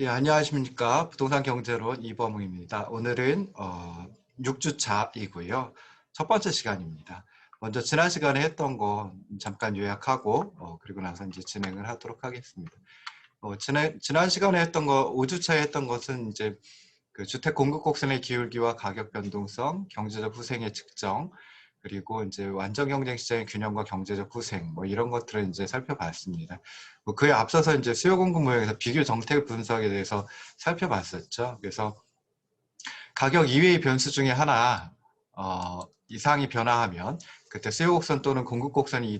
예, 안녕하십니까. 부동산 경제론 이범웅입니다. 오늘은 6주차이고요. 첫 번째 시간입니다. 먼저 지난 시간에 했던 거 잠깐 요약하고 그리고 나서 이제 진행을 하도록 하겠습니다. 지난 시간에 했던 거 5주차에 했던 것은 이제 그 주택 공급 곡선의 기울기와 가격 변동성, 경제적 후생의 측정, 그리고 이제 완전 경쟁 시장의 균형과 경제적 후생, 뭐 이런 것들을 이제 살펴봤습니다. 뭐 그에 앞서서 이제 수요 공급 모형에서 비교 정책 분석에 대해서 살펴봤었죠. 그래서 가격 이외의 변수 중에 하나 이상이 변화하면 그때 수요 곡선 또는 공급 곡선이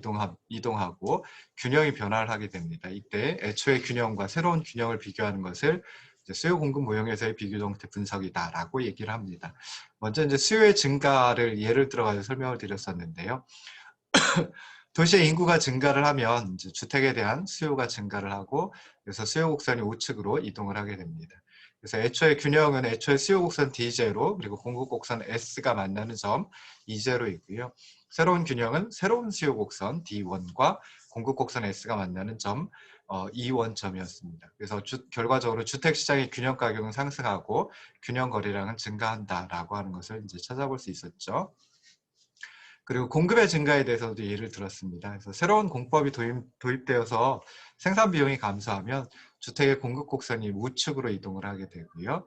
이동하고 균형이 변화를 하게 됩니다. 이때 애초의 균형과 새로운 균형을 비교하는 것을 수요 공급 모형에서의 비교 정책 분석이다라고 얘기를 합니다. 먼저 이제 수요의 증가를 예를 들어가지고 설명을 드렸었는데요. 도시의 인구가 증가를 하면 이제 주택에 대한 수요가 증가를 하고 그래서 수요 곡선이 우측으로 이동을 하게 됩니다. 그래서 애초의 균형은 애초의 수요 곡선 D0 그리고 공급 곡선 S가 만나는 점 E0이고요. 새로운 균형은 새로운 수요 곡선 D1과 공급 곡선 S가 만나는 점 E1점이었습니다. 그래서 결과적으로 주택 시장의 균형 가격은 상승하고 균형 거래량은 증가한다라고 하는 것을 이제 찾아볼 수 있었죠. 그리고 공급의 증가에 대해서도 예를 들었습니다. 그래서 새로운 공법이 도입되어서 생산 비용이 감소하면 주택의 공급 곡선이 우측으로 이동을 하게 되고요.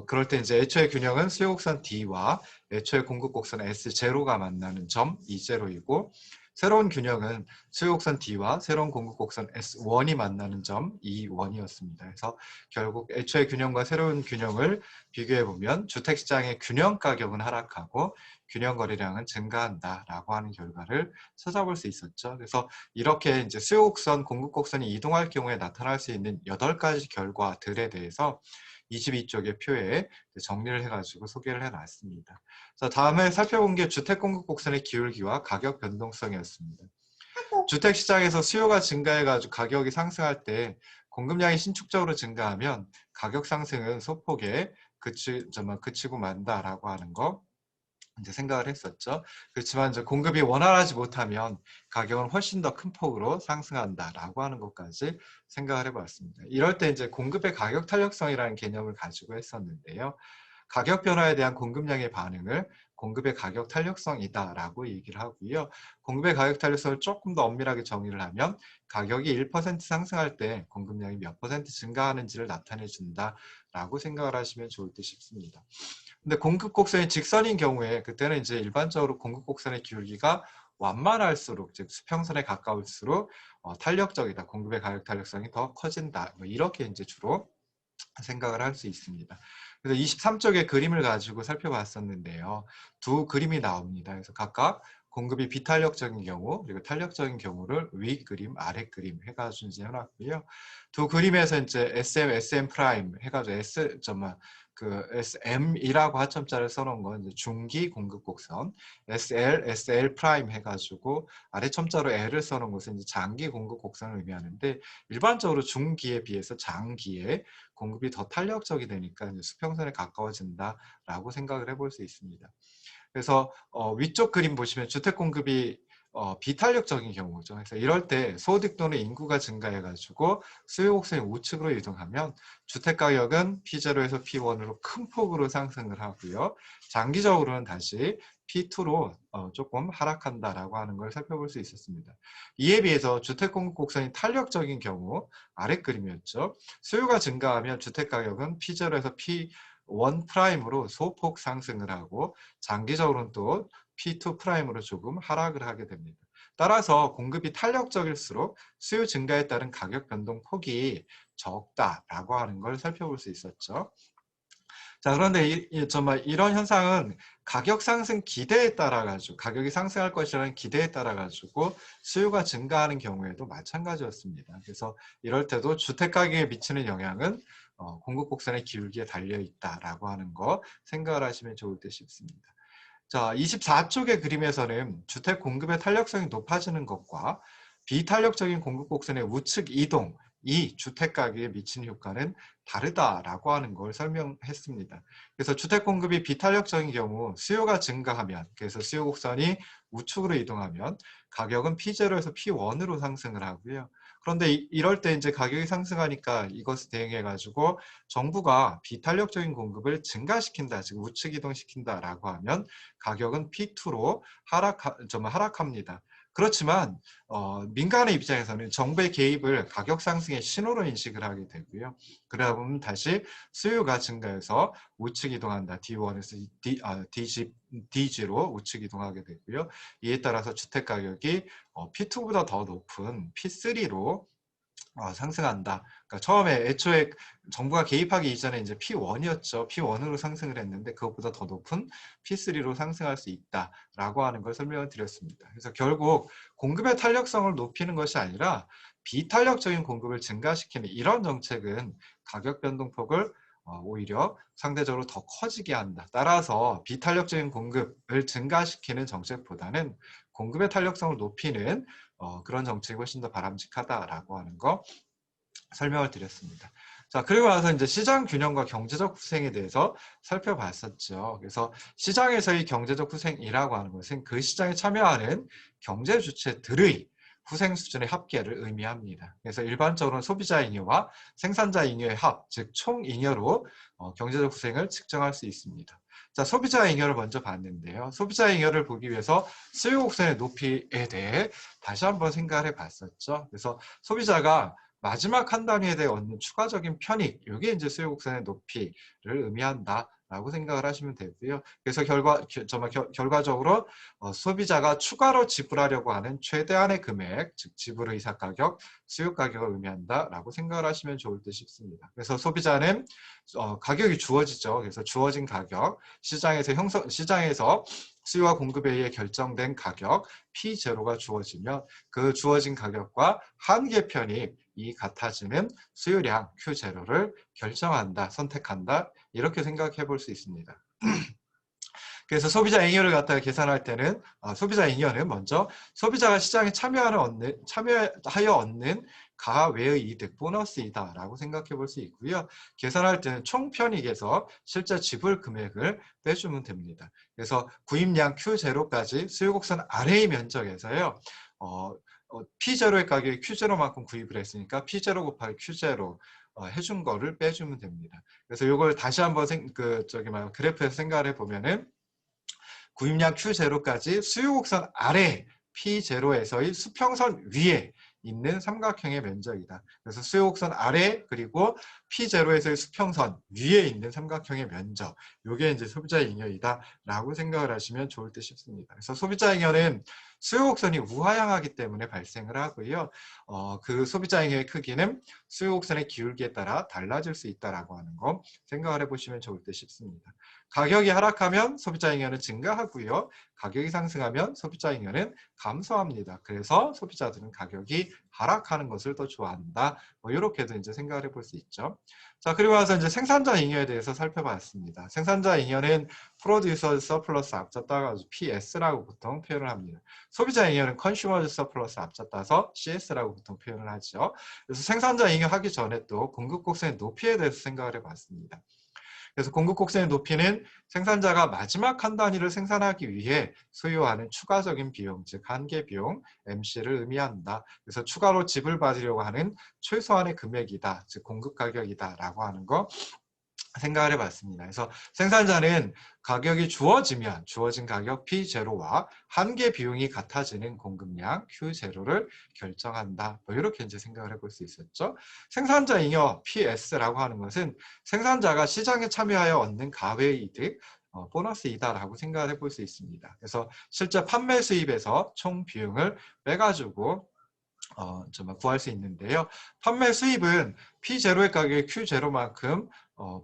그럴 때 이제 애초의 균형은 수요 곡선 D와 애초의 공급 곡선 S0가 만나는 점 E0이고 새로운 균형은 수요 곡선 D와 새로운 공급 곡선 S1이 만나는 점 E1이었습니다. 그래서 결국 애초의 균형과 새로운 균형을 비교해 보면 주택 시장의 균형 가격은 하락하고 균형 거래량은 증가한다라고 하는 결과를 찾아볼 수 있었죠. 그래서 이렇게 이제 수요 곡선, 공급 곡선이 이동할 경우에 나타날 수 있는 8가지 결과들에 대해서 22쪽의 표에 정리를 해가지고 소개를 해놨습니다. 자, 다음에 살펴본 게 주택 공급 곡선의 기울기와 가격 변동성이었습니다. 주택 시장에서 수요가 증가해가지고 가격이 상승할 때 공급량이 신축적으로 증가하면 가격 상승은 소폭에 그치고 만다라고 하는 거 이제 생각을 했었죠. 그렇지만 이제 공급이 원활하지 못하면 가격은 훨씬 더 큰 폭으로 상승한다라고 하는 것까지 생각을 해봤습니다. 이럴 때 이제 공급의 가격 탄력성이라는 개념을 가지고 했었는데요. 가격 변화에 대한 공급량의 반응을 공급의 가격 탄력성이다라고 얘기를 하고요. 공급의 가격 탄력성을 조금 더 엄밀하게 정의를 하면 가격이 1% 상승할 때 공급량이 몇 퍼센트 증가하는지를 나타내 준다라고 생각을 하시면 좋을 듯 싶습니다. 근데 공급 곡선이 직선인 경우에 그때는 이제 일반적으로 공급 곡선의 기울기가 완만할수록 즉 수평선에 가까울수록 탄력적이다. 공급의 가격 탄력성이 더 커진다. 뭐 이렇게 이제 주로 생각을 할 수 있습니다. 그래서 23쪽의 그림을 가지고 살펴봤었는데요. 두 그림이 나옵니다. 그래서 각각 공급이 비탄력적인 경우 그리고 탄력적인 경우를 위 그림, 아래 그림 해가지고 이제 해놨고요. 두 그림에서 이제 SM, SM 프라임 해가지고 그 SM이라고 하점자를 써놓은 건 이제 중기 공급 곡선, SL, SL 프라임 해가지고 아래 첨자로 L을 써놓은 것은 이제 장기 공급 곡선을 의미하는데 일반적으로 중기에 비해서 장기에 공급이 더 탄력적이 되니까 이제 수평선에 가까워진다라고 생각을 해볼 수 있습니다. 그래서 위쪽 그림 보시면 주택 공급이 비탄력적인 경우죠. 그래서 이럴 때 소득 또는 인구가 증가해가지고 수요 곡선이 우측으로 이동하면 주택 가격은 P0에서 P1으로 큰 폭으로 상승을 하고요. 장기적으로는 다시 P2로 조금 하락한다라고 하는 걸 살펴볼 수 있었습니다. 이에 비해서 주택 공급 곡선이 탄력적인 경우 아래 그림이었죠. 수요가 증가하면 주택 가격은 P0에서 P1 프라임으로 소폭 상승을 하고 장기적으로는 또 P2 프라임으로 조금 하락을 하게 됩니다. 따라서 공급이 탄력적일수록 수요 증가에 따른 가격 변동 폭이 적다라고 하는 걸 살펴볼 수 있었죠. 자, 그런데 정말 이런 현상은 가격 상승 기대에 따라 가지고 가격이 상승할 것이라는 기대에 따라 가지고 수요가 증가하는 경우에도 마찬가지였습니다. 그래서 이럴 때도 주택 가격에 미치는 영향은 공급 곡선의 기울기에 달려 있다라고 하는 거 생각을 하시면 좋을 듯 싶습니다. 자, 24쪽의 그림에서는 주택 공급의 탄력성이 높아지는 것과 비탄력적인 공급 곡선의 우측 이동, 이 주택 가격에 미치는 효과는 다르다라고 하는 걸 설명했습니다. 그래서 주택 공급이 비탄력적인 경우 수요가 증가하면, 그래서 수요 곡선이 우측으로 이동하면 가격은 P0에서 P1으로 상승을 하고요. 그런데 이럴 때 이제 가격이 상승하니까 이것을 대응해 가지고 정부가 비탄력적인 공급을 증가시킨다, 즉 우측 이동시킨다라고 하면 가격은 P2로 하락합니다. 그렇지만 민간의 입장에서는 정부의 개입을 가격 상승의 신호로 인식을 하게 되고요. 그러다 보면 다시 수요가 증가해서 우측 이동한다. D1에서 DG로 우측 이동하게 되고요. 이에 따라서 주택 가격이 P2보다 더 높은 P3로 상승한다. 그러니까 처음에 애초에 정부가 개입하기 이전에 이제 P1이었죠. P1으로 상승을 했는데 그것보다 더 높은 P3로 상승할 수 있다라고 하는 걸 설명을 드렸습니다. 그래서 결국 공급의 탄력성을 높이는 것이 아니라 비탄력적인 공급을 증가시키는 이런 정책은 가격 변동폭을 오히려 상대적으로 더 커지게 한다. 따라서 비탄력적인 공급을 증가시키는 정책보다는 공급의 탄력성을 높이는 그런 정책이 훨씬 더 바람직하다라고 하는 거 설명을 드렸습니다. 자, 그리고 나서 이제 시장 균형과 경제적 후생에 대해서 살펴봤었죠. 그래서 시장에서의 경제적 후생이라고 하는 것은 그 시장에 참여하는 경제 주체들의 후생 수준의 합계를 의미합니다. 그래서 일반적으로는 소비자 잉여와 생산자 잉여의 합, 즉 총잉여로 경제적 후생을 측정할 수 있습니다. 자, 소비자 잉여를 먼저 봤는데요. 소비자 잉여를 보기 위해서 수요 곡선의 높이에 대해 다시 한번 생각을 해봤었죠. 그래서 소비자가 마지막 한 단위에 대해 얻는 추가적인 편익, 이게 이제 수요 곡선의 높이를 의미한다라고 생각을 하시면 되고요. 그래서 결과적으로 소비자가 추가로 지불하려고 하는 최대한의 금액, 즉 지불 의사 가격, 수요 가격을 의미한다라고 생각을 하시면 좋을 듯 싶습니다. 그래서 소비자는 가격이 주어지죠. 그래서 주어진 가격, 시장에서 수요와 공급에 의해 결정된 가격 P0가 주어지면 그 주어진 가격과 한계 편익이 같아지는 수요량 Q0를 결정한다, 선택한다 이렇게 생각해 볼 수 있습니다. 그래서 소비자 잉여를 갖다가 계산할 때는 소비자 잉여는 먼저 소비자가 시장에 참여하여 얻는 가외의 이득, 보너스이다라고 생각해 볼 수 있고요. 계산할 때는 총 편익에서 실제 지불 금액을 빼주면 됩니다. 그래서 구입량 Q0까지 수요곡선 아래의 면적에서요. P0의 가격이 Q0만큼 구입을 했으니까 P0 곱하기 Q0 해준 거를 빼주면 됩니다. 그래서 이걸 다시 한번 그래프에서 생각을 해보면은 구입량 Q0까지 수요곡선 아래 P0에서의 수평선 위에 있는 삼각형의 면적이다. 그래서 수요곡선 아래 그리고 P0에서의 수평선 위에 있는 삼각형의 면적, 이게 이제 소비자 잉여이다 라고 생각을 하시면 좋을 듯 싶습니다. 그래서 소비자 잉여는 수요곡선이 우하향하기 때문에 발생을 하고요. 그 소비자 잉여의 크기는 수요곡선의 기울기에 따라 달라질 수 있다라고 하는 거 생각을 해보시면 좋을 듯 싶습니다. 가격이 하락하면 소비자 잉여는 증가하고요. 가격이 상승하면 소비자 잉여는 감소합니다. 그래서 소비자들은 가격이 하락하는 것을 더 좋아한다. 뭐 이렇게도 이제 생각을 해볼 수 있죠. 자, 그리고 나서 이제 생산자 잉여에 대해서 살펴봤습니다. 생산자 잉여는 프로듀서 서플러스 앞잡다가 PS라고 보통 표현을 합니다. 소비자 잉여는 컨슈머즈 서플러스 앞잡다서 CS라고 보통 표현을 하죠. 그래서 생산자 잉여 하기 전에 또 공급 곡선의 높이에 대해서 생각을 해봤습니다. 그래서 공급 곡선의 높이는 생산자가 마지막 한 단위를 생산하기 위해 소요하는 추가적인 비용, 즉 한계 비용, MC를 의미한다. 그래서 추가로 지불받으려고 하는 최소한의 금액이다, 즉 공급 가격이다 라고 하는 거 생각을 해봤습니다. 그래서 생산자는 가격이 주어진 가격 P0와 한계 비용이 같아지는 공급량 Q0를 결정한다. 뭐 이렇게 이제 생각을 해볼 수 있었죠. 생산자 잉여 PS라고 하는 것은 생산자가 시장에 참여하여 얻는 가외 이득, 보너스이다라고 생각을 해볼 수 있습니다. 그래서 실제 판매 수입에서 총 비용을 빼가지고 구할 수 있는데요. 판매 수입은 P0의 가격이 Q0만큼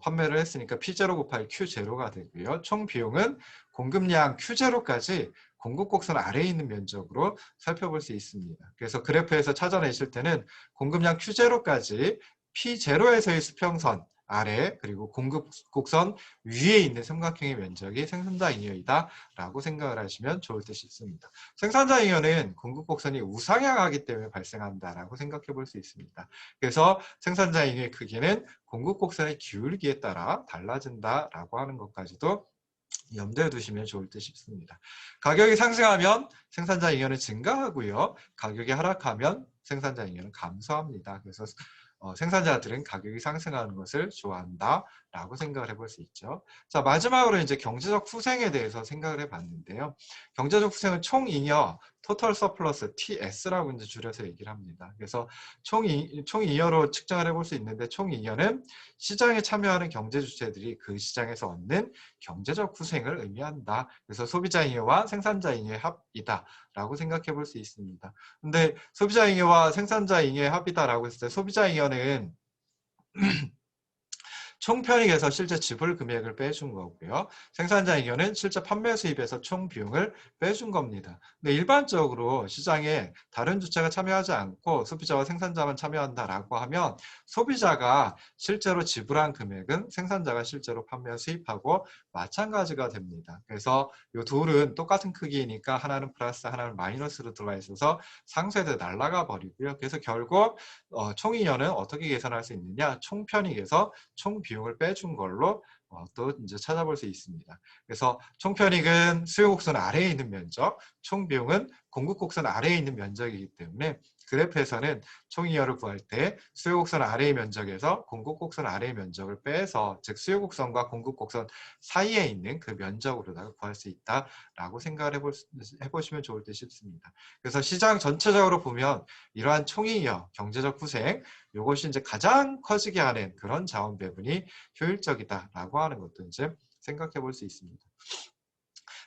판매를 했으니까 P0 곱하기 Q0가 되고요. 총 비용은 공급량 Q0까지 공급 곡선 아래에 있는 면적으로 살펴볼 수 있습니다. 그래서 그래프에서 찾아내실 때는 공급량 Q0까지 P0에서의 수평선 아래 그리고 공급 곡선 위에 있는 삼각형의 면적이 생산자 잉여이다 라고 생각을 하시면 좋을 듯 싶습니다. 생산자 잉여는 공급 곡선이 우상향하기 때문에 발생한다라고 생각해 볼 수 있습니다. 그래서 생산자 잉여의 크기는 공급 곡선의 기울기에 따라 달라진다라고 하는 것까지도 염두에 두시면 좋을 듯 싶습니다. 가격이 상승하면 생산자 잉여는 증가하고요. 가격이 하락하면 생산자 잉여는 감소합니다. 그래서 생산자들은 가격이 상승하는 것을 좋아한다라고 생각을 해볼 수 있죠. 자, 마지막으로 이제 경제적 후생에 대해서 생각을 해봤는데요. 경제적 후생은 총잉여, 토털 서플러스, TS라고 이제 줄여서 얘기를 합니다. 그래서 총잉여로 측정을 해볼 수 있는데, 총잉여는 시장에 참여하는 경제 주체들이 그 시장에서 얻는 경제적 후생을 의미한다. 그래서 소비자 잉여와 생산자 잉여의 합이다라고 생각해 볼 수 있습니다. 근데 소비자 잉여와 생산자 잉여의 합이다라고 했을 때 소비자 잉여는 총편익에서 실제 지불 금액을 빼준 거고요. 생산자 잉여는 실제 판매 수입에서 총 비용을 빼준 겁니다. 근데 일반적으로 시장에 다른 주체가 참여하지 않고 소비자와 생산자만 참여한다라고 하면 소비자가 실제로 지불한 금액은 생산자가 실제로 판매 수입하고 마찬가지가 됩니다. 그래서 이 둘은 똑같은 크기니까 하나는 플러스 하나는 마이너스로 들어와 있어서 상쇄돼 날아가 버리고요. 그래서 결국 총잉여는 어떻게 계산할 수 있느냐? 총편익에서 총 비용을 빼준 걸로 또 이제 찾아볼 수 있습니다. 그래서 총편익은 수요곡선 아래에 있는 면적, 총비용은 공급곡선 아래에 있는 면적이기 때문에 그래프에서는 총잉여를 구할 때 수요곡선 아래의 면적에서 공급곡선 아래의 면적을 빼서, 즉 수요곡선과 공급곡선 사이에 있는 그 면적으로다가 구할 수 있다라고 생각을 해보시면 좋을 듯 싶습니다. 그래서 시장 전체적으로 보면 이러한 총잉여, 경제적 후생, 이것이 이제 가장 커지게 하는 그런 자원 배분이 효율적이다라고 하는 것도 이제 생각해 볼 수 있습니다.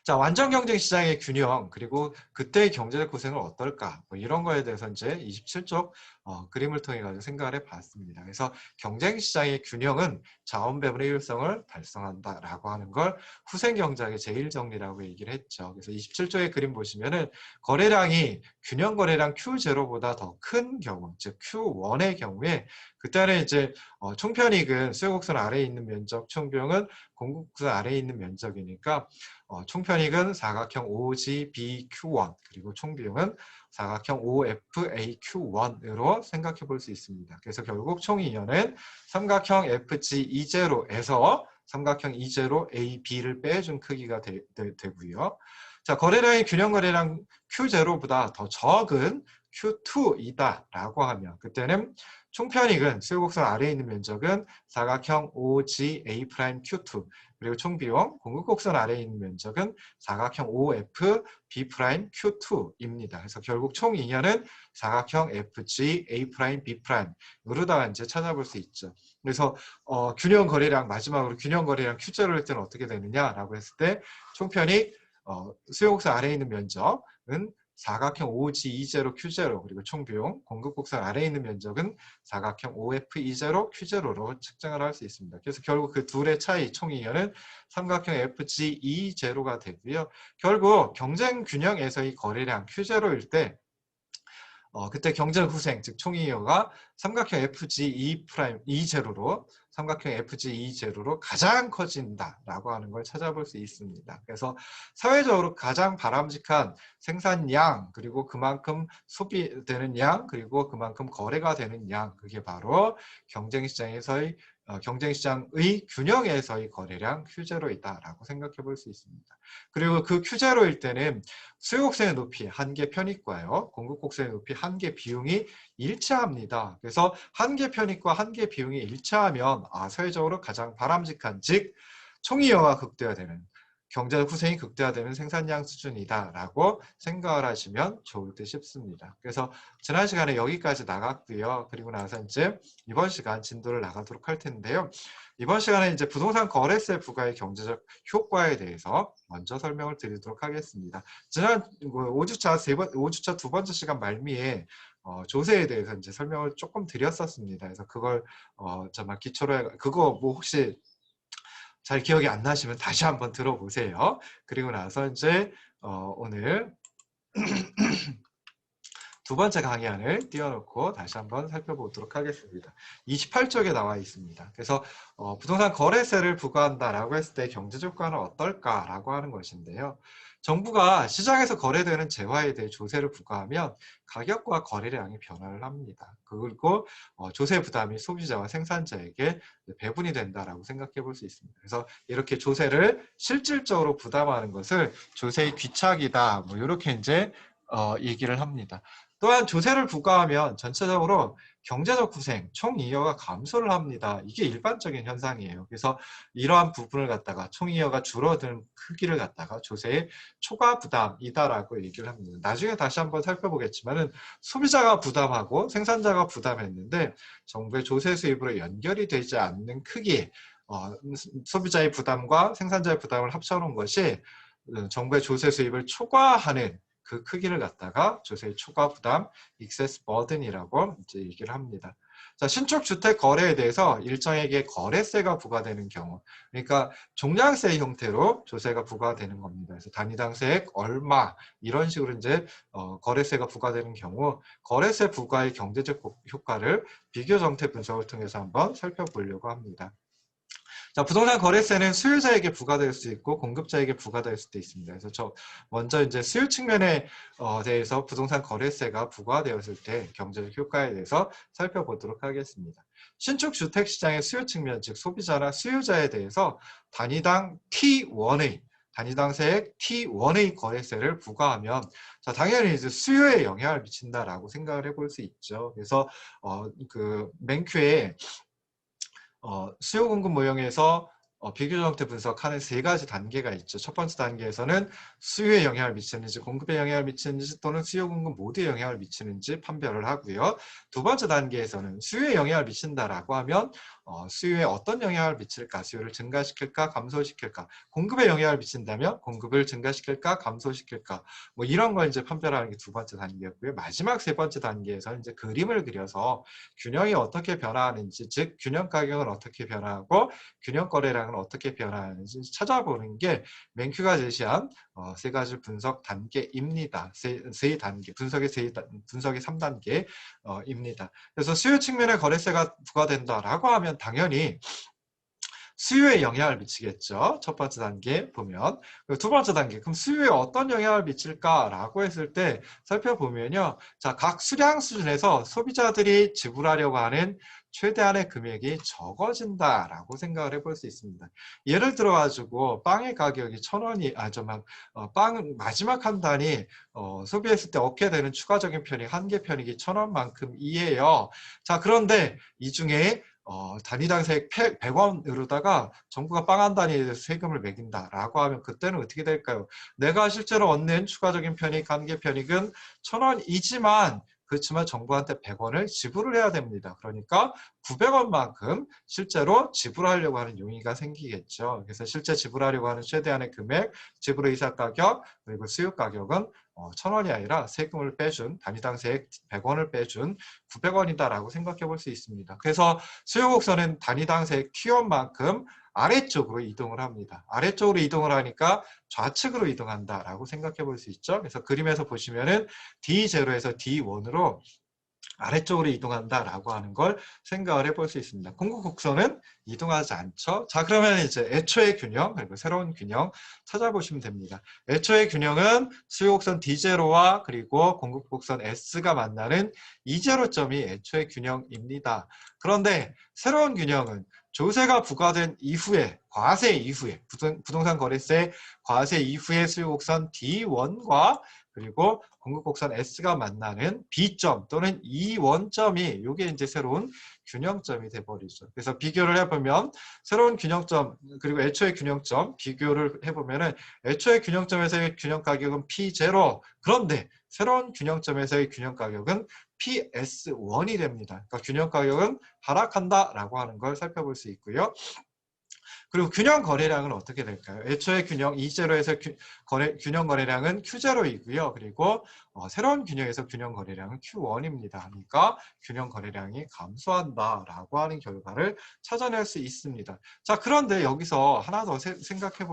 자, 완전 경쟁 시장의 균형, 그리고 그때의 경제적 고생은 어떨까, 뭐 이런 거에 대해서 이제 27쪽 그림을 통해 가지고 생각을 해봤습니다. 그래서 경쟁 시장의 균형은 자원 배분의 효율성을 달성한다라고 하는 걸 후생 경제학의 제일 정리라고 얘기를 했죠. 그래서 27쪽의 그림 보시면은 거래량이 균형 거래량 Q0보다 더 큰 경우, 즉 Q1의 경우에 그때는 이제 총편익은 수요곡선 아래에 있는 면적, 총비용은 공급곡선 아래에 있는 면적이니까 총편익은 사각형 OGBQ1 그리고 총비용은 사각형 OFAQ1으로 생각해 볼 수 있습니다. 그래서 결국 총잉여는 삼각형 FG20에서 삼각형 E0AB를 빼준 크기가 되고요. 자, 거래량이 균형 거래량 Q0보다 더 적은 Q2이다라고 하면 그때는 총편익은 수요곡선 아래에 있는 면적은 사각형 OGA'Q2 그리고 총비용 공급곡선 아래에 있는 면적은 사각형 OFB'Q2입니다. 그래서 결국 총잉여는 사각형 FGA'B'으로다가 이제 찾아볼 수 있죠. 그래서 균형 거래량, 마지막으로 균형 거래량 Q0를 할 때는 어떻게 되느냐라고 했을 때 총편익 수요곡선 아래에 있는 면적은 사각형 OG20Q0 그리고 총비용 공급곡선 아래에 있는 면적은 사각형 OF20Q0로 측정을 할 수 있습니다. 그래서 결국 그 둘의 차이 총잉여는 삼각형 FG20가 되고요. 결국 경쟁 균형에서의 거래량 Q0일 때 그때 경쟁 후생, 즉 총잉여가 삼각형 FG2'E0로 삼각형 FG2'Z로 가장 커진다라고 하는 걸 찾아볼 수 있습니다. 그래서 사회적으로 가장 바람직한 생산량, 그리고 그만큼 소비되는 양, 그리고 그만큼 거래가 되는 양, 그게 바로 경쟁시장의 균형에서의 거래량 Q0이다라고 생각해 볼 수 있습니다. 그리고 그 Q0일 때는 수요곡선의 높이 한계 편익과요, 공급곡선의 높이 한계 비용이 일치합니다. 그래서 한계 편익과 한계 비용이 일치하면 사회적으로 가장 바람직한, 즉 총잉여가 극대화되는, 경제적 후생이 극대화되는 생산량 수준이다라고 생각을 하시면 좋을 듯 싶습니다. 그래서 지난 시간에 여기까지 나갔고요. 그리고 나서 이제 이번 시간 진도를 나가도록 할 텐데요. 이번 시간에 이제 부동산 거래세 부과의 경제적 효과에 대해서 먼저 설명을 드리도록 하겠습니다. 지난 5주차 두 번째 시간 말미에 조세에 대해서 이제 설명을 조금 드렸었습니다. 그래서 그걸 정말 기초로 그거 뭐 혹시 잘 기억이 안 나시면 다시 한번 들어보세요. 그리고 나서 이제 오늘 두 번째 강의안을 띄워놓고 다시 한번 살펴보도록 하겠습니다. 28쪽에 나와 있습니다. 그래서 부동산 거래세를 부과한다라고 했을 때 경제조건은 어떨까라고 하는 것인데요. 정부가 시장에서 거래되는 재화에 대해 조세를 부과하면 가격과 거래량이 변화를 합니다. 그리고 조세 부담이 소비자와 생산자에게 배분이 된다라고 생각해 볼 수 있습니다. 그래서 이렇게 조세를 실질적으로 부담하는 것을 조세의 귀착이다. 뭐 이렇게 이제 얘기를 합니다. 또한 조세를 부과하면 전체적으로 경제적 후생, 총이여가 감소를 합니다. 이게 일반적인 현상이에요. 그래서 이러한 부분을 갖다가 총이여가 줄어드는 크기를 갖다가 조세의 초과 부담이다라고 얘기를 합니다. 나중에 다시 한번 살펴보겠지만은 소비자가 부담하고 생산자가 부담했는데 정부의 조세 수입으로 연결이 되지 않는 크기, 소비자의 부담과 생산자의 부담을 합쳐놓은 것이 정부의 조세 수입을 초과하는 그 크기를 갖다가 조세의 초과 부담, excess burden이라고 이제 얘기를 합니다. 자, 신축 주택 거래에 대해서 일정에게 거래세가 부과되는 경우, 그러니까 종량세 형태로 조세가 부과되는 겁니다. 그래서 단위당 세액 얼마 이런 식으로 이제 거래세가 부과되는 경우 거래세 부과의 경제적 효과를 비교 정태 분석을 통해서 한번 살펴보려고 합니다. 자, 부동산 거래세는 수요자에게 부과될 수 있고 공급자에게 부과될 수도 있습니다. 그래서 먼저 이제 수요 측면에 대해서 부동산 거래세가 부과되었을 때 경제적 효과에 대해서 살펴보도록 하겠습니다. 신축 주택 시장의 수요 측면, 즉 소비자나 수요자에 대해서 단위당 T1의 단위당 세액 T1의 거래세를 부과하면 자, 당연히 이제 수요에 영향을 미친다라고 생각을 해볼 수 있죠. 그래서 그 맨큐에 수요 공급 모형에서 비교 형태 분석하는 세 가지 단계가 있죠. 첫 번째 단계에서는 수요에 영향을 미치는지 공급에 영향을 미치는지 또는 수요 공급 모두에 영향을 미치는지 판별을 하고요. 두 번째 단계에서는 수요에 영향을 미친다라고 하면 수요에 어떤 영향을 미칠까? 수요를 증가시킬까? 감소시킬까? 공급에 영향을 미친다면 공급을 증가시킬까? 감소시킬까? 뭐 이런 걸 이제 판별하는 게 두 번째 단계였고요. 마지막 세 번째 단계에서는 이제 그림을 그려서 균형이 어떻게 변화하는지, 즉 균형 가격은 어떻게 변화하고 균형 거래량은 어떻게 변화하는지 찾아보는 게 맨큐가 제시한 세 가지 분석 단계입니다. 세 단계, 분석의 3단계입니다. 그래서 수요 측면에 거래세가 부과된다라고 하면 당연히 수요에 영향을 미치겠죠. 첫 번째 단계 보면. 두 번째 단계, 그럼 수요에 어떤 영향을 미칠까라고 했을 때 살펴보면요. 자, 각 수량 수준에서 소비자들이 지불하려고 하는 최대한의 금액이 적어진다라고 생각을 해볼 수 있습니다. 예를 들어가지고 빵의 가격이 1,000원이, 빵 마지막 한 단위 소비했을 때 얻게 되는 추가적인 편익, 한 개 편익이 1,000원만큼이에요. 자, 그런데 이 중에 단위당 세액 100원으로다가 정부가 빵 한 단위에 대해서 세금을 매긴다라고 하면 그때는 어떻게 될까요? 내가 실제로 얻는 추가적인 편익, 한 개 편익은 1,000원이지만 그렇지만 정부한테 100원을 지불을 해야 됩니다. 그러니까 900원만큼 실제로 지불하려고 하는 용의가 생기겠죠. 그래서 실제 지불하려고 하는 최대한의 금액, 지불 의사 가격, 그리고 수요 가격은 1,000원이 아니라 세금을 빼준 단위당 세액 100원을 빼준 900원이다라고 생각해 볼 수 있습니다. 그래서 수요 곡선은 단위당 세액 T1만큼 아래쪽으로 이동을 합니다. 아래쪽으로 이동을 하니까 좌측으로 이동한다라고 생각해 볼 수 있죠. 그래서 그림에서 보시면은 D0에서 D1으로 아래쪽으로 이동한다라고 하는 걸 생각을 해볼 수 있습니다. 공급 곡선은 이동하지 않죠. 자, 그러면 이제 애초의 균형 그리고 새로운 균형 찾아보시면 됩니다. 애초의 균형은 수요 곡선 D0와 그리고 공급 곡선 S가 만나는 E0점이 애초의 균형입니다. 그런데 새로운 균형은 조세가 부과된 이후에 과세 이후에 부동산 거래세 과세 이후에 수요 곡선 D1과 그리고 공급 곡선 S가 만나는 B점 또는 E1점이 이게 이제 새로운 균형점이 돼버리죠. 그래서 비교를 해보면 새로운 균형점 그리고 애초의 균형점 비교를 해보면은 애초의 균형점에서의 균형 가격은 P0 그런데 새로운 균형점에서의 균형 가격은 PS1이 됩니다. 그러니까 균형 가격은 하락한다라고 하는 걸 살펴볼 수 있고요. 그리고 균형 거래량은 어떻게 될까요? 애초에 균형 E0에서 균형 거래량은 Q0이고요. 그리고 새로운 균형에서 균형 거래량은 Q1입니다. 그러니까 균형 거래량이 감소한다라고 하는 결과를 찾아낼 수 있습니다. 자, 그런데 여기서 하나 더 생각해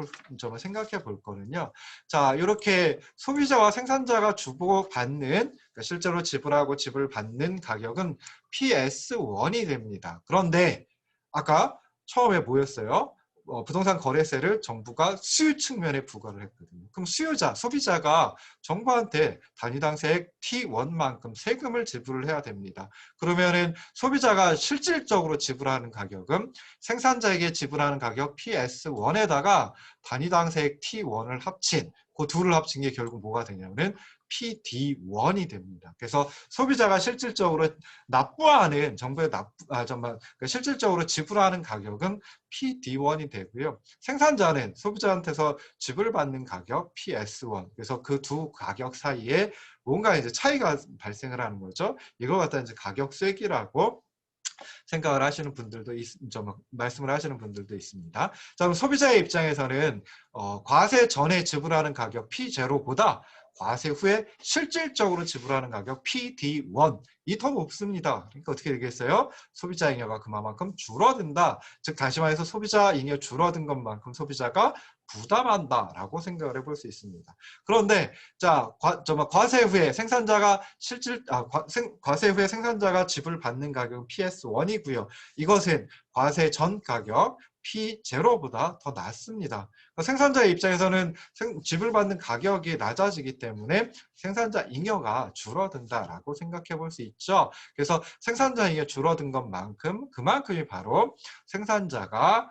볼 거는요. 자, 이렇게 소비자와 생산자가 주고받는, 그러니까 실제로 지불하고 지불받는 가격은 PS1이 됩니다. 그런데 아까 처음에 뭐였어요? 부동산 거래세를 정부가 수요 측면에 부과를 했거든요. 그럼 수요자, 소비자가 정부한테 단위당 세액 T1만큼 세금을 지불을 해야 됩니다. 그러면은 소비자가 실질적으로 지불하는 가격은 생산자에게 지불하는 가격 PS1에다가 단위당 세액 T1을 합친, 그 둘을 합친 게 결국 뭐가 되냐면은 PD1이 됩니다. 그래서 소비자가 실질적으로 납부하는 정부에 실질적으로 지불하는 가격은 PD1이 되고요. 생산자는 소비자한테서 지불받는 가격 PS1. 그래서 그 두 가격 사이에 뭔가 이제 차이가 발생을 하는 거죠. 이걸 갖다 이제 가격 쐐기라고 생각을 하시는 분들도 말씀을 하시는 분들도 있습니다. 자, 그럼 소비자의 입장에서는 과세 전에 지불하는 가격 P0보다 과세 후에 실질적으로 지불하는 가격 PD1 이 더 높습니다. 그러니까 어떻게 되겠어요? 소비자 잉여가 그만큼 줄어든다. 즉 다시 말해서 소비자 잉여 줄어든 것만큼 소비자가 부담한다라고 생각을 해볼 수 있습니다. 그런데 자, 과세 후에 생산자가 과세 후에 생산자가 지불받는 가격은 PS1이고요. 이것은 과세 전 가격 P0보다 더 낮습니다. 생산자의 입장에서는 지불받는 가격이 낮아지기 때문에 생산자 잉여가 줄어든다라고 생각해 볼 수 있죠. 그래서 생산자 잉여 줄어든 것만큼 그만큼이 바로 생산자가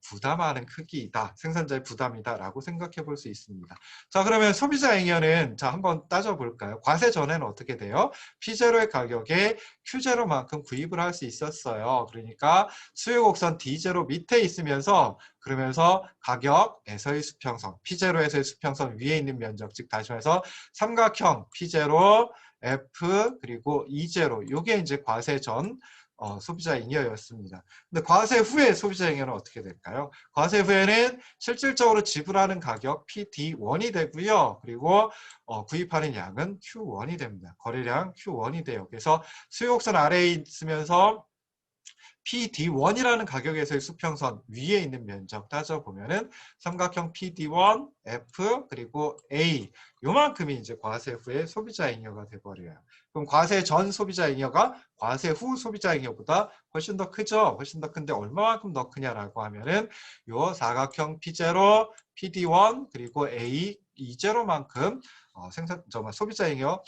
부담하는 크기이다. 생산자의 부담이다라고 생각해 볼 수 있습니다. 자, 그러면 소비자 잉여는 자 한번 따져볼까요? 과세 전에는 어떻게 돼요? P0의 가격에 Q0만큼 구입을 할 수 있었어요. 그러니까 수요 곡선 D0 밑에 있으면서 그러면서 가격에서의 수평선, P0에서의 수평선 위에 있는 면적, 즉 다시 말해서 삼각형 P0, F 그리고 E0 요게 이제 과세 전 소비자 잉여였습니다. 근데 과세 후에 소비자 잉여는 어떻게 될까요? 과세 후에는 실질적으로 지불하는 가격 PD1이 되고요. 그리고 구입하는 양은 Q1이 됩니다. 거래량 Q1이 돼요. 그래서 수요곡선 아래에 있으면서 PD1이라는 가격에서의 수평선 위에 있는 면적 따져보면은 삼각형 PD1, F, 그리고 A 요만큼이 이제 과세 후에 소비자 잉여가 돼버려요. 그럼 과세 전 소비자 잉여가 과세 후 소비자 잉여보다 훨씬 더 크죠? 훨씬 더 큰데 얼마만큼 더 크냐라고 하면은 요 사각형 P0, PD1, 그리고 A, E0만큼 소비자 잉여가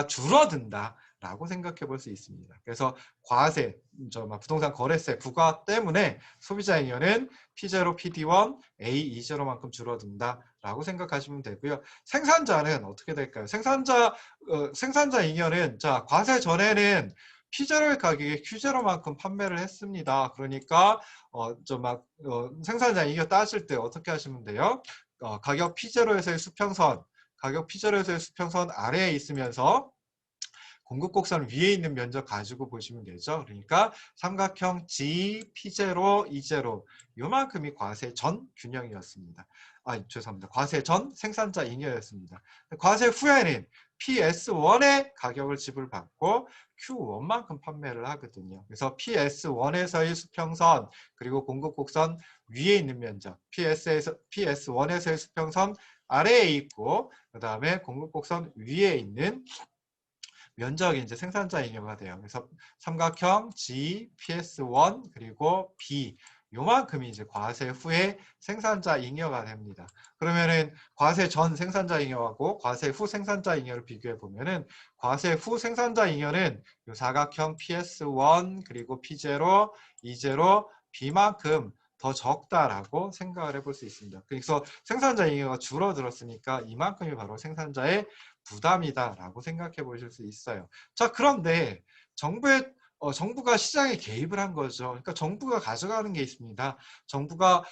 줄어든다. 라고 생각해 볼 수 있습니다. 그래서 과세, 부동산 거래세 부과 때문에 소비자 잉여는 P0, PD1, A, E0만큼 줄어든다 라고 생각하시면 되고요. 생산자는 어떻게 될까요? 생산자 잉여는 자 과세 전에는 P0의 가격에 Q0만큼 판매를 했습니다. 그러니까 생산자 잉여 따질 때 어떻게 하시면 돼요? 가격 P0에서의 수평선, 가격 P0에서의 수평선 아래에 있으면서 공급 곡선 위에 있는 면적 가지고 보시면 되죠. 그러니까 삼각형 G, P0, E0 요만큼이 과세 전 균형이었습니다. 죄송합니다. 과세 전 생산자 잉여였습니다. 과세 후에는 PS1의 가격을 지불받고 Q1만큼 판매를 하거든요. 그래서 PS1에서의 수평선 그리고 공급 곡선 위에 있는 면적 PS1에서의 수평선 아래에 있고 그 다음에 공급 곡선 위에 있는 면적이 이제 생산자 잉여가 돼요. 그래서 삼각형 G, PS1 그리고 B 요만큼이 이제 과세 후에 생산자 잉여가 됩니다. 그러면은 과세 전 생산자 잉여하고 과세 후 생산자 잉여를 비교해 보면은 과세 후 생산자 잉여는 요 사각형 PS1 그리고 P0, E0, B만큼 더 적다라고 생각을 해볼 수 있습니다. 그래서 생산자 잉여가 줄어들었으니까 이만큼이 바로 생산자의 부담이다라고 생각해 보실 수 있어요. 자, 그런데 정부의 정부가 시장에 개입을 한 거죠. 그러니까 정부가 가져가는 게 있습니다. 정부가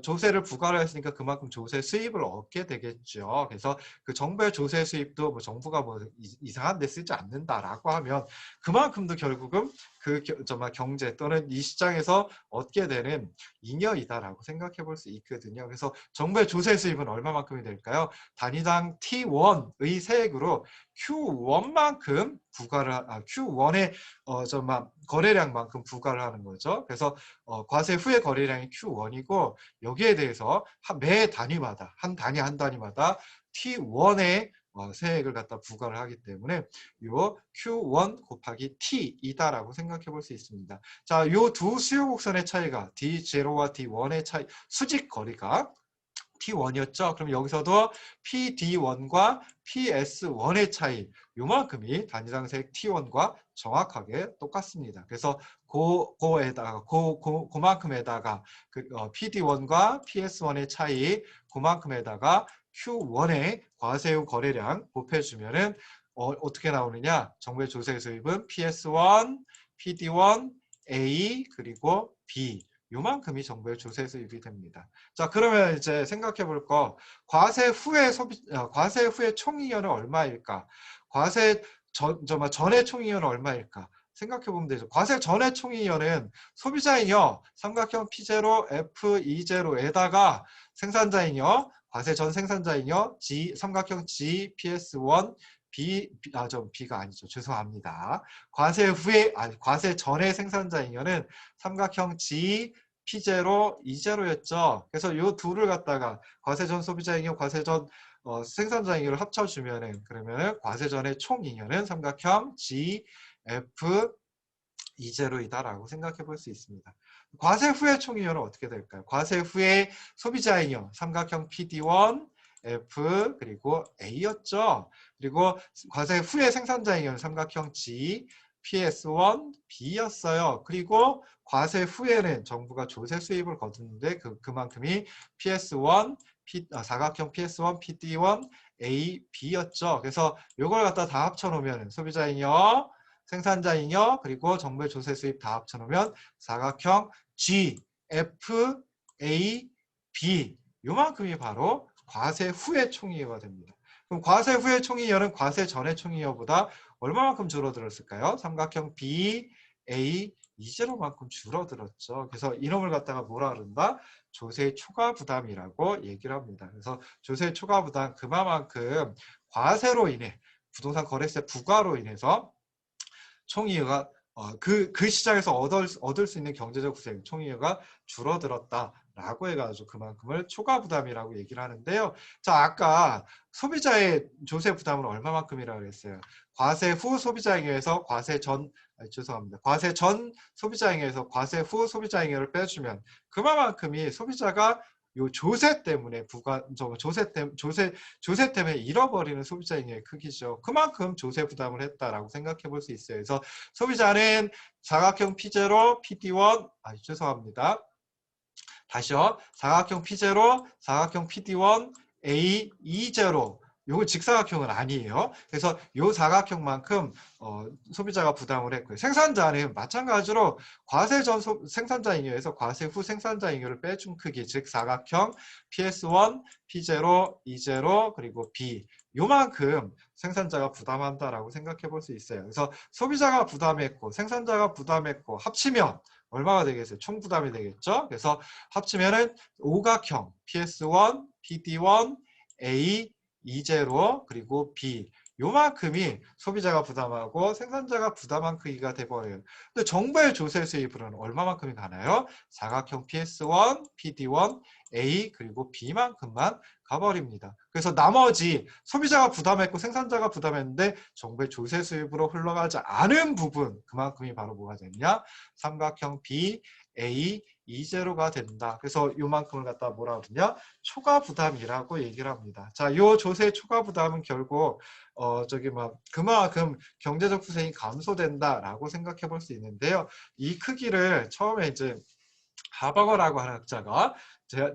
조세를 부과를 했으니까 그만큼 조세 수입을 얻게 되겠죠. 그래서 그 정부의 조세 수입도 뭐 정부가 뭐 이상한 데 쓰지 않는다라고 하면 그만큼도 결국은 그 정말 경제 또는 이 시장에서 얻게 되는 잉여이다라고 생각해 볼 수 있거든요. 그래서 정부의 조세 수입은 얼마만큼이 될까요? 단위당 T1의 세액으로 Q1만큼 Q1의 정말 거래량만큼 부과를 하는 거죠. 그래서 과세 후의 거래량이 Q1이고 여기에 대해서 매 단위마다 한 단위 한 단위마다 T1의 세액을 갖다 부과를 하기 때문에 요 Q1 곱하기 T이다라고 생각해 볼 수 있습니다. 자, 요 두 수요 곡선의 차이가 D0와 D1의 차이, 수직 거리가 T1이었죠. 그럼 여기서도 PD1과 PS1의 차이 요만큼이 단위당 세액 T1과 정확하게 똑같습니다. 그래서 그만큼에다가 PD1과 PS1의 차이 그만큼에다가 Q1의 과세 후 거래량 곱해주면은 어떻게 나오느냐? 정부의 조세 수입은 PS1, PD1, A 그리고 B 요만큼이 정부의 조세 수입이 됩니다. 자, 그러면 이제 생각해 볼 거, 과세 후의 총이익은 얼마일까? 과세 전의 총이익은 얼마일까? 생각해 보면 되죠. 과세 전의 총이익은 소비자잉여 삼각형 P0 F20에다가 생산자잉여 과세 전 생산자잉여 삼각형 G PS1 B가 아니죠. 죄송합니다. 과세 전의 생산자잉여는 삼각형 G P0, E0였죠. 그래서 이 둘을 갖다가 과세 전 소비자잉여, 과세 전 생산자잉여를 합쳐주면은 그러면은 과세 전의 총잉여는 삼각형 G, F, E0이다라고 생각해 볼 수 있습니다. 과세 후의 총잉여는 어떻게 될까요? 과세 후의 소비자잉여, 삼각형 PD1, F 그리고 A였죠. 그리고 과세 후의 생산자잉여는 삼각형 G, PS1, B였어요. 그리고 과세 후에는 정부가 조세 수입을 거두는데 그만큼이 PS1, 사각형 PS1, PD1, A, B였죠. 그래서 이걸 갖다 다 합쳐놓으면 소비자잉여, 생산자잉여, 그리고 정부의 조세 수입 다 합쳐놓으면 사각형 G, F, A, B 요만큼이 바로 과세 후의 총이익가 됩니다. 그럼 과세 후의 총이익은 과세 전의 총이익보다 얼마만큼 줄어들었을까요? 삼각형 B, A, E0만큼 줄어들었죠. 그래서 이놈을 갖다가 뭐라 그런다? 조세 초과 부담이라고 얘기를 합니다. 그래서 조세 초과 부담 그만큼 과세로 인해 부동산 거래세 부과로 인해서 총이익가 그 시장에서 얻을 수 있는 경제적 수익 총이익가 줄어들었다라고 해가지고 그만큼을 초과 부담이라고 얘기를 하는데요. 자, 아까 소비자의 조세 부담은 얼마만큼이라고 그랬어요. 과세 후 소비자잉여에서 과세 전 소비자잉여에서 과세 후 소비자잉여를 빼주면 그만큼이 소비자가 요 조세 때문에 조세 때문에 잃어버리는 소비자잉여의 크기죠. 그만큼 조세 부담을 했다라고 생각해 볼 수 있어요. 그래서 소비자는 사각형 P0, PD1, 죄송합니다. 다시요. 사각형 P0, 사각형 PD1, A, E0. 요거 직사각형은 아니에요. 그래서 요 사각형만큼 소비자가 부담을 했고요. 생산자는 마찬가지로 과세 전 생산자잉여에서 과세 후 생산자잉여를 빼준 크기, 즉 사각형 PS1, P0, E0 그리고 B 요만큼 생산자가 부담한다라고 생각해 볼 수 있어요. 그래서 소비자가 부담했고 생산자가 부담했고 합치면 얼마가 되겠어요? 총 부담이 되겠죠? 그래서 합치면은 오각형 PS1, PD1, A, E0 그리고 B 요만큼이 소비자가 부담하고 생산자가 부담한 크기가 돼버려요. 근데 정부의 조세 수입은 얼마만큼이 가나요? 사각형 PS1, PD1, A 그리고 B만큼만 가버립니다. 그래서 나머지 소비자가 부담했고 생산자가 부담했는데 정부의 조세 수입으로 흘러가지 않은 부분 그만큼이 바로 뭐가 되냐? 삼각형 B, A, E0가 된다. 그래서 요만큼을 갖다 뭐라 그러냐? 초과 부담이라고 얘기를 합니다. 자, 요 조세 초과 부담은 결국 그만큼 경제적 수익이 감소된다라고 생각해 볼 수 있는데요. 이 크기를 처음에 이제 하버거라고 하는 학자가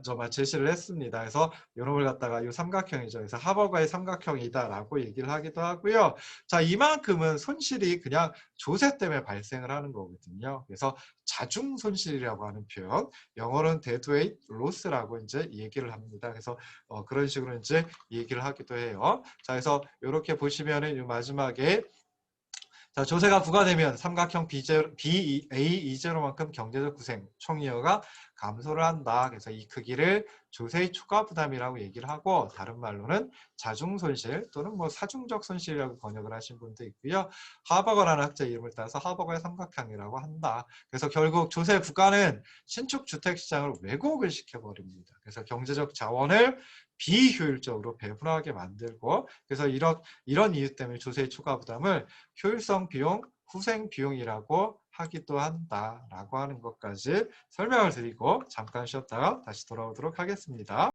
정말 제시를 했습니다. 그래서 요놈을 갖다가 이 삼각형이죠. 그래서 하버거의 삼각형이다라고 얘기를 하기도 하고요. 자, 이만큼은 손실이 그냥 조세 때문에 발생을 하는 거거든요. 그래서 자중 손실이라고 하는 표현, 영어로는 deadweight loss라고 이제 얘기를 합니다. 그래서 그런 식으로 이제 얘기를 하기도 해요. 자, 그래서 이렇게 보시면은 이 마지막에 자, 조세가 부과되면 삼각형 BA20만큼 경제적 구생, 총이여가 감소를 한다. 그래서 이 크기를 조세의 초과 부담이라고 얘기를 하고, 다른 말로는 자중 손실 또는 뭐 사중적 손실이라고 번역을 하신 분도 있고요. 하버거라는 학자 이름을 따서 하버거의 삼각형이라고 한다. 그래서 결국 조세 부과는 신축 주택 시장을 왜곡을 시켜버립니다. 그래서 경제적 자원을 비효율적으로 배분하게 만들고, 그래서 이런 이유 때문에 조세의 초과 부담을 효율성 비용, 후생 비용이라고 하기도 한다라고 하는 것까지 설명을 드리고 잠깐 쉬었다가 다시 돌아오도록 하겠습니다.